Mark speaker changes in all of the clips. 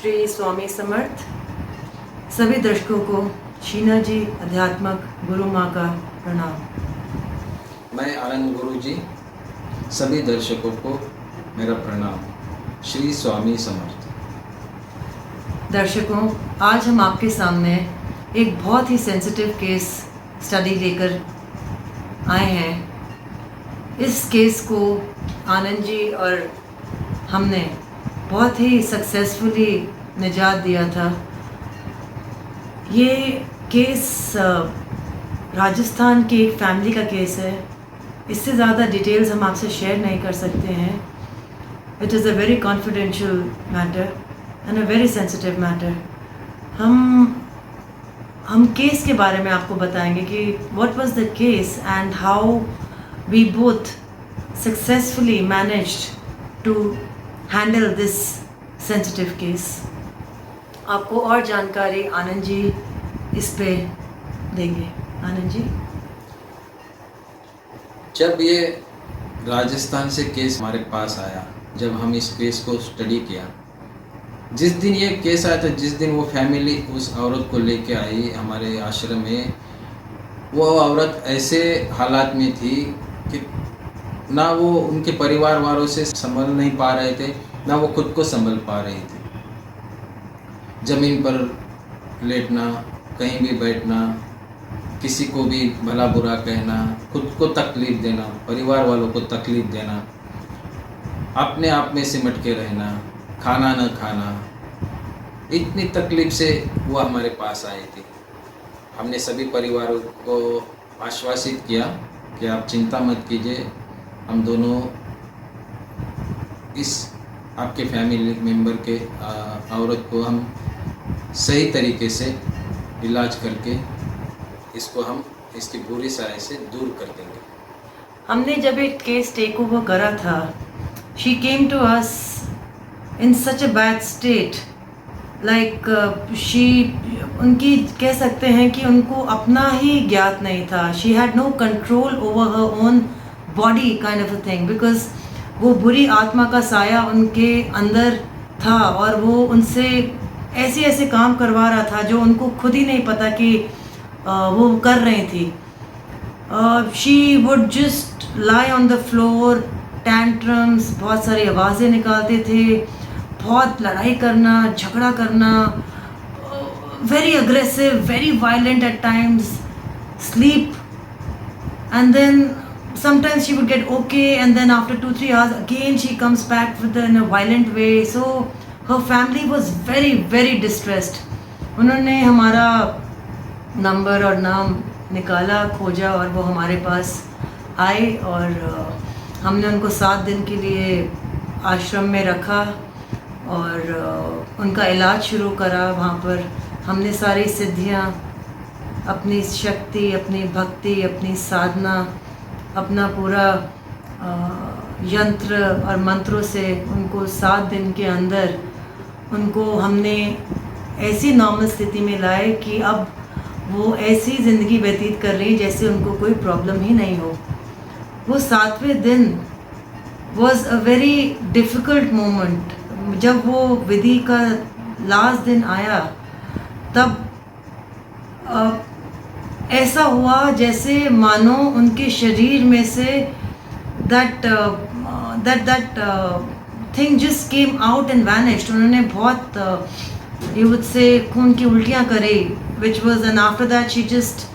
Speaker 1: श्री स्वामी समर्थ। सभी दर्शकों को शीना जी अध्यात्मक गुरु माँ का प्रणाम।
Speaker 2: मैं आनंद गुरु जी, सभी दर्शकों को मेरा प्रणाम। श्री स्वामी समर्थ।
Speaker 1: दर्शकों, आज हम आपके सामने एक बहुत ही सेंसिटिव केस स्टडी लेकर आए हैं। इस केस को आनंद जी और हमने बहुत ही सक्सेसफुली निजात दिया था। ये केस राजस्थान की एक फैमिली का केस है। इससे ज़्यादा डिटेल्स हम आपसे शेयर नहीं कर सकते हैं। It is a very confidential matter and a very sensitive matter. हम केस के बारे में आपको बताएंगे कि what was the case and how we both successfully managed to handle this sensitive case. आपको और जानकारी आनंद जी इस पे देंगे। आनंद जी,
Speaker 2: जब ये राजस्थान से केस हमारे पास आया, जब हम इस केस को स्टडी किया, जिस दिन ये केस आया था, जिस दिन वो फैमिली उस औरत को लेके आई हमारे आश्रम में, वो औरत ऐसे हालात में थी कि ना वो उनके परिवार वालों से संभल नहीं पा रहे थे, ना वो खुद को संभल पा रही थी। ज़मीन पर लेटना, कहीं भी बैठना, किसी को भी भला बुरा कहना, खुद को तकलीफ़ देना, परिवार वालों को तकलीफ़ देना, अपने आप में सिमट के रहना, खाना न खाना, इतनी तकलीफ़ से वो हमारे पास आई थी। हमने सभी परिवारों को आश्वासित किया कि आप चिंता मत कीजिए, हम दोनों इस आपके फैमिली मेंबर के औरत को हम सही तरीके से इलाज करके इसको हम इसकी बुरी साय से दूर कर देंगे।
Speaker 1: हमने जब एक केस टेक ओवर करा था, she came to us in such a bad state, like उनकी कह सकते हैं कि उनको अपना ही ज्ञात नहीं था। She had no control over her own body kind of a thing, because वो बुरी आत्मा का साया उनके अंदर था और वो उनसे ऐसे ऐसे काम करवा रहा था जो उनको खुद ही नहीं पता कि वो कर रही थी। She would just lie on the floor, tantrums, बहुत सारी आवाज़ें निकालते थे, बहुत लड़ाई करना, झगड़ा करना, very aggressive, very violent at times, sleep, and then sometimes she would get okay, and then after 2-3 hours again she comes back with in a violent way. So her family was very very distressed. उन्होंने हमारा number और नाम निकाला, खोजा और वो हमारे पास आए और हमने उनको 7 दिन के लिए आश्रम में रखा और उनका इलाज शुरू करा। वहाँ पर हमने सारी सिद्धियाँ, अपनी शक्ति, अपनी भक्ति, अपनी साधना, अपना पूरा यंत्र और मंत्रों से उनको 7 दिन के अंदर उनको हमने ऐसी नॉर्मल स्थिति में लाए कि अब वो ऐसी ज़िंदगी व्यतीत कर रही जैसे उनको कोई प्रॉब्लम ही नहीं हो। वो 7वें दिन was a very difficult moment. जब वो विधि का लास्ट दिन आया, तब ऐसा हुआ जैसे मानो उनके शरीर में से that thing just came out and vanished. उन्होंने बहुत यू वुड से खून की उल्टियाँ करी, which was, and after that she just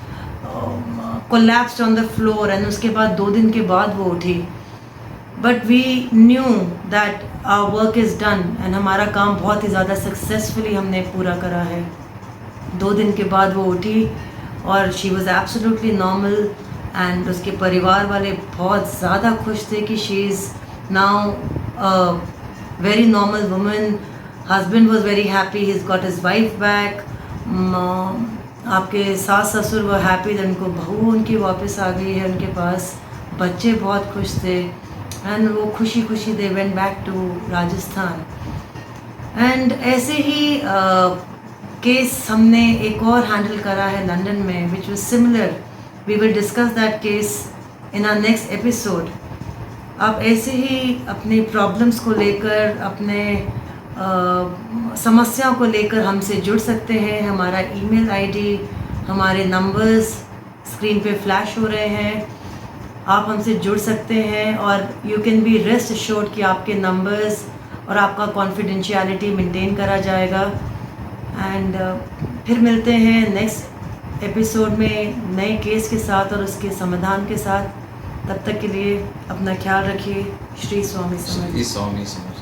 Speaker 1: collapsed on the floor, and उसके बाद 2 दिन के बाद वो उठी। But we knew that our work is done and हमारा काम बहुत ही ज़्यादा सक्सेसफुली हमने पूरा करा है। 2 दिन के बाद वो उठी और she was absolutely normal, and उसके परिवार वाले बहुत ज़्यादा खुश थे कि she is now very normal woman. Husband was very happy, he is got his wife back. आपके सास ससुर वो हैप्पी, उनको बहू उनकी वापस आ गई है उनके पास। बच्चे बहुत खुश थे एंड वो खुशी खुशी they went back to Rajasthan. And ऐसे ही केस हमने एक और हैंडल करा है लंदन में, which was similar. We will discuss that case in our next episode. आप ऐसे ही अपनी प्रॉब्लम्स को लेकर, अपने समस्याओं को लेकर हमसे जुड़ सकते हैं। हमारा ईमेल आईडी, हमारे नंबर्स स्क्रीन पे फ्लैश हो रहे हैं। आप हमसे जुड़ सकते हैं और you can be rest assured कि आपके नंबर्स और आपका कॉन्फिडेंशियलिटी मेंटेन करा जाएगा। एंड फिर मिलते हैं नेक्स्ट एपिसोड में नए केस के साथ और उसके समाधान के साथ। तब तक के लिए अपना ख्याल रखिए। श्री स्वामी समर्थ।
Speaker 2: श्री स्वामी समर्थ।